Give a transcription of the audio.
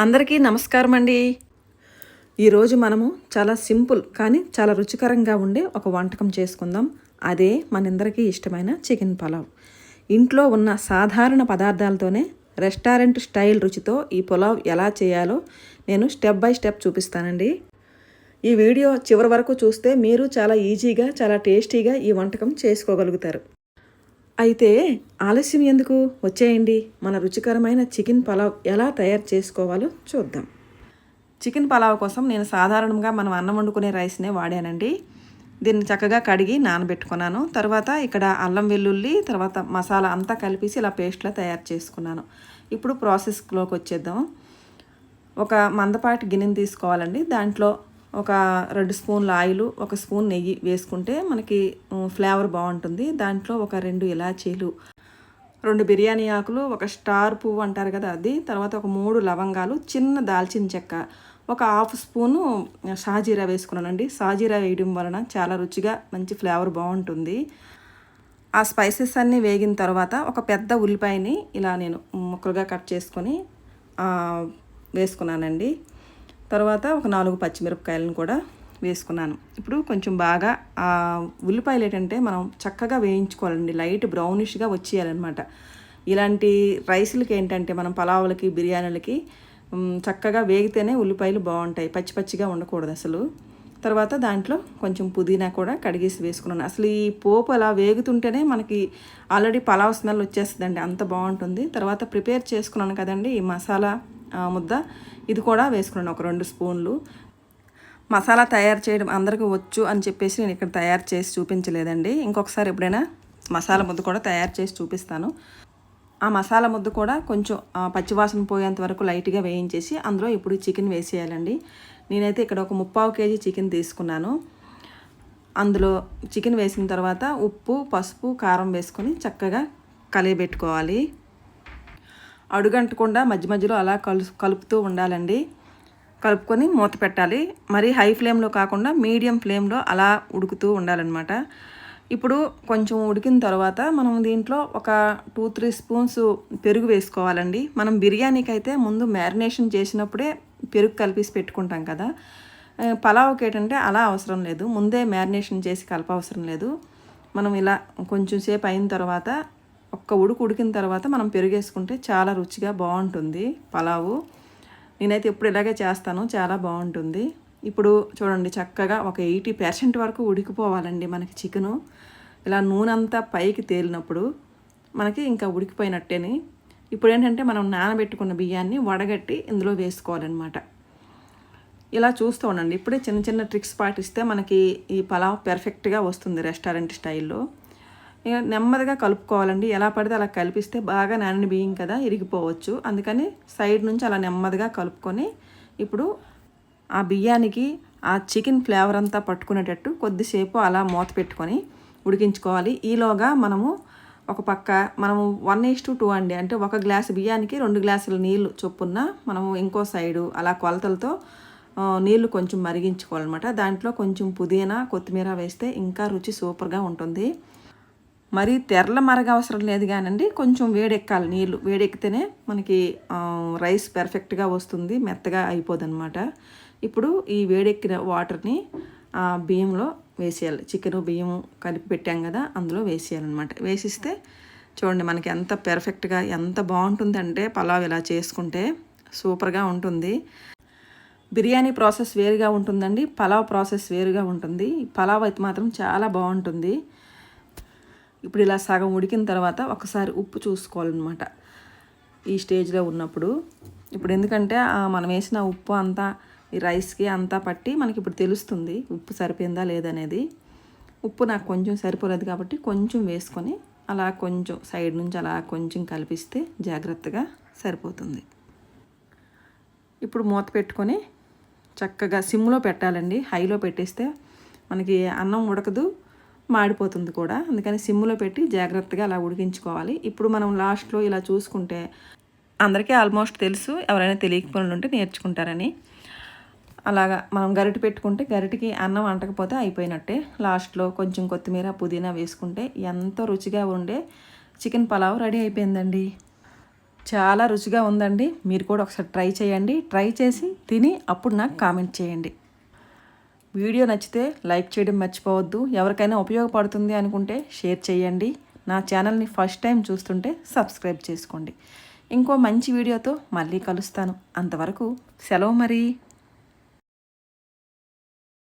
అందరికీ నమస్కారం అండి. ఈరోజు మనము చాలా సింపుల్ కానీ చాలా రుచికరంగా ఉండే ఒక వంటకం చేసుకుందాం. అదే మనందరికీ ఇష్టమైన చికెన్ పలావ్. ఇంట్లో ఉన్న సాధారణ పదార్థాలతోనే రెస్టారెంట్ స్టైల్ రుచితో ఈ పులావ్ ఎలా చేయాలో నేను స్టెప్ బై స్టెప్ చూపిస్తానండి. ఈ వీడియో చివరి వరకు చూస్తే మీరు చాలా ఈజీగా చాలా టేస్టీగా ఈ వంటకం చేసుకోగలుగుతారు. అయితే ఆలస్యం ఎందుకు, వచ్చేయండి మన రుచికరమైన చికెన్ పలావ్ ఎలా తయారు చేసుకోవాలో చూద్దాం. చికెన్ పలావ్ కోసం నేను సాధారణంగా మనం అన్నం వండుకునే రైస్నే వాడానండి. దీన్ని చక్కగా కడిగి నానబెట్టుకున్నాను. తర్వాత ఇక్కడ అల్లం వెల్లుల్లి తర్వాత మసాలా అంతా కలిపేసి ఇలా పేస్ట్లా తయారు చేసుకున్నాను. ఇప్పుడు ప్రాసెస్లోకి వచ్చేద్దాం. ఒక మందపాటి గిన్నెని తీసుకోవాలండి. దాంట్లో ఒక 2 స్పూన్ల ఆయిల్, 1 స్పూన్ నెయ్యి వేసుకుంటే మనకి ఫ్లేవర్ బాగుంటుంది. దాంట్లో ఒక 2 ఇలాచీలు, 2 బిర్యానీ ఆకులు, ఒక స్టార్ పువ్వు అంటారు కదా అది, తర్వాత ఒక 3 లవంగాలు, చిన్న దాల్చిన చెక్క, ఒక 1/2 స్పూను షాజీరా వేసుకున్నానండి. షాజీరా వేయడం వలన చాలా రుచిగా మంచి ఫ్లేవర్ బాగుంటుంది. ఆ స్పైసెస్ అన్నీ వేగిన తర్వాత ఒక పెద్ద ఉల్లిపాయని ఇలా నేను ముక్కలుగా కట్ చేసుకొని వేసుకున్నానండి. తర్వాత ఒక 4 పచ్చిమిరపకాయలను కూడా వేసుకున్నాను. ఇప్పుడు కొంచెం బాగా ఉల్లిపాయలు ఏంటంటే మనం చక్కగా వేయించుకోవాలండి. లైట్ బ్రౌనిష్గా వచ్చేయాలన్నమాట. ఇలాంటి రైసులకి ఏంటంటే మనం పలావులకి బిర్యానీలకి చక్కగా వేగితేనే ఉల్లిపాయలు బాగుంటాయి, పచ్చి పచ్చిగా ఉండకూడదు అసలు. తర్వాత దాంట్లో కొంచెం పుదీనా కూడా కడిగేసి వేసుకున్నాను. అసలు ఈ పోపు అలా వేగుతుంటేనే మనకి ఆల్రెడీ పలావ్ స్మెల్ వచ్చేస్తుందండి, అంత బాగుంటుంది. తర్వాత ప్రిపేర్ చేసుకున్నాను కదండి ఈ మసాలా ముద్ద, ఇది కూడా వేసుకున్నాను ఒక 2 స్పూన్లు. మసాలా తయారు చేయడం అందరికీ వచ్చు అని చెప్పేసి నేను ఇక్కడ తయారు చేసి చూపించలేదండి. ఇంకొకసారి ఎప్పుడైనా మసాలా ముద్ద కూడా తయారు చేసి చూపిస్తాను. ఆ మసాలా ముద్ద కూడా కొంచెం పచ్చివాసన పోయేంత వరకు లైట్గా వేయించేసి అందులో ఇప్పుడు చికెన్ వేసేయాలండి. నేనైతే ఇక్కడ ఒక 3/4 కేజీ చికెన్ తీసుకున్నాను. అందులో చికెన్ వేసిన తర్వాత ఉప్పు, పసుపు, కారం వేసుకొని చక్కగా కలియబెట్టుకోవాలి. అడుగంటకుండా మధ్య మధ్యలో అలా కలుపుతూ ఉండాలండి. కలుపుకొని మూత పెట్టాలి. మరీ హై ఫ్లేమ్లో కాకుండా మీడియం ఫ్లేమ్లో అలా ఉడుకుతూ ఉండాలన్నమాట. ఇప్పుడు కొంచెం ఉడికిన తర్వాత మనం దీంట్లో ఒక 2-3 స్పూన్స్ పెరుగు వేసుకోవాలండి. మనం బిర్యానీకి అయితే ముందు మ్యారినేషన్ చేసినప్పుడే పెరుగు కలిపేసి పెట్టుకుంటాం కదా. పలావ్కి ఏంటంటే అలా అవసరం లేదు, ముందే మ్యారినేషన్ చేసి కలపవసరం లేదు. మనం ఇలా కొంచెం సేపు అయిన తర్వాత ఒక్క ఉడికిన తర్వాత మనం పెరుగేసుకుంటే చాలా రుచిగా బాగుంటుంది పలావు. నేనైతే ఎప్పుడు ఇలాగే చేస్తాను, చాలా బాగుంటుంది. ఇప్పుడు చూడండి చక్కగా ఒక 80% వరకు ఉడికిపోవాలండి మనకి చికెను. ఇలా నూనె అంతా పైకి తేలినప్పుడు మనకి ఇంకా ఉడికిపోయినట్టేని. ఇప్పుడు ఏంటంటే మనం నానబెట్టుకున్న బియ్యాన్ని వడగట్టి ఇందులో వేసుకోవాలన్నమాట. ఇలా చూస్తూ ఉండండి. ఇప్పుడే చిన్న చిన్న ట్రిక్స్ పాటిస్తే మనకి ఈ పలావ్ పెర్ఫెక్ట్గా వస్తుంది రెస్టారెంట్ స్టైల్లో. ఇక నెమ్మదిగా కలుపుకోవాలండి. ఎలా పడితే అలా కలిపిస్తే బాగా నానిన బియ్యం కదా, ఇరిగిపోవచ్చు. అందుకని సైడ్ నుంచి అలా నెమ్మదిగా కలుపుకొని ఇప్పుడు ఆ బియ్యానికి ఆ చికెన్ ఫ్లేవర్ అంతా పట్టుకునేటట్టు కొద్దిసేపు అలా మూత పెట్టుకొని ఉడికించుకోవాలి. ఈలోగా మనము ఒక పక్క మనము 1:2 అండి, అంటే 1 గ్లాసు బియ్యానికి 2 గ్లాసుల నీళ్ళు చొప్పున మనము ఇంకో సైడు అలా కొలతలతో నీళ్లు కొంచెం మరిగించుకోవాలన్నమాట. దాంట్లో కొంచెం పుదీనా, కొత్తిమీర వేస్తే ఇంకా రుచి సూపర్గా ఉంటుంది. మరి తెరల మరగ అవసరం లేదు కానండి, కొంచెం వేడెక్కాలి. నీళ్ళు వేడెక్కితేనే మనకి రైస్ పెర్ఫెక్ట్గా వస్తుంది, మెత్తగా అయిపోదన్నమాట. ఇప్పుడు ఈ వేడెక్కిన వాటర్ని బియ్యంలో వేసేయాలి. చికెను బియ్యం కలిపి పెట్టాం కదా, అందులో వేసేయాలన్నమాట. వేసిస్తే చూడండి మనకి ఎంత పెర్ఫెక్ట్గా ఎంత బాగుంటుందంటే పలావ్ ఇలా చేసుకుంటే సూపర్గా ఉంటుంది. బిర్యానీ ప్రాసెస్ వేరుగా ఉంటుందండి, పలావ్ ప్రాసెస్ వేరుగా ఉంటుంది. పలావ్ అయితే మాత్రం చాలా బాగుంటుంది. ఇప్పుడు ఇలా సగం ఉడికిన తర్వాత ఒకసారి ఉప్పు చూసుకోవాలన్నమాట ఈ స్టేజ్లో ఉన్నప్పుడు. ఇప్పుడు ఎందుకంటే మనం వేసిన ఉప్పు అంతా ఈ రైస్కి అంతా పట్టి మనకి ఇప్పుడు తెలుస్తుంది ఉప్పు సరిపోయిందా లేదనేది. ఉప్పు నాకు కొంచెం సరిపోలేదు కాబట్టి కొంచెం వేసుకొని అలా కొంచెం సైడ్ నుంచి అలా కొంచెం కలిపిస్తే జాగ్రత్తగా సరిపోతుంది. ఇప్పుడు మూత పెట్టుకొని చక్కగా సిమ్లో పెట్టాలండి. హైలో పెట్టేస్తే మనకి అన్నం ఉడకదు, మాడిపోతుంది కూడా. అందుకని సిమ్లో పెట్టి జాగ్రత్తగా అలా ఉడికించుకోవాలి. ఇప్పుడు మనం లాస్ట్లో ఇలా చూసుకుంటే అందరికీ ఆల్మోస్ట్ తెలుసు, ఎవరైనా తెలియకపోయిన ఉంటే నేర్చుకుంటారని. అలాగా మనం గరిటె పెట్టుకుంటే గరిటెకి అన్నం అంటకపోతే అయిపోయినట్టే. లాస్ట్లో కొంచెం కొత్తిమీర, పుదీనా వేసుకుంటే ఎంతో రుచిగా ఉండే చికెన్ పలావ్ రెడీ అయిపోయిందండి. చాలా రుచిగా ఉందండి. మీరు కూడా ఒకసారి ట్రై చేయండి. ట్రై చేసి తిని అప్పుడు నాకు కామెంట్ చేయండి. వీడియో నచ్చితే లైక్ చేయడం మర్చిపోవద్దు. ఎవరికైనా ఉపయోగపడుతుంది అనుకుంటే షేర్ చేయండి. నా ఛానల్ని ఫస్ట్ టైం చూస్తుంటే సబ్స్క్రైబ్ చేసుకోండి. ఇంకో మంచి వీడియోతో మళ్ళీ కలుస్తాను. అంతవరకు సెలవు మరి.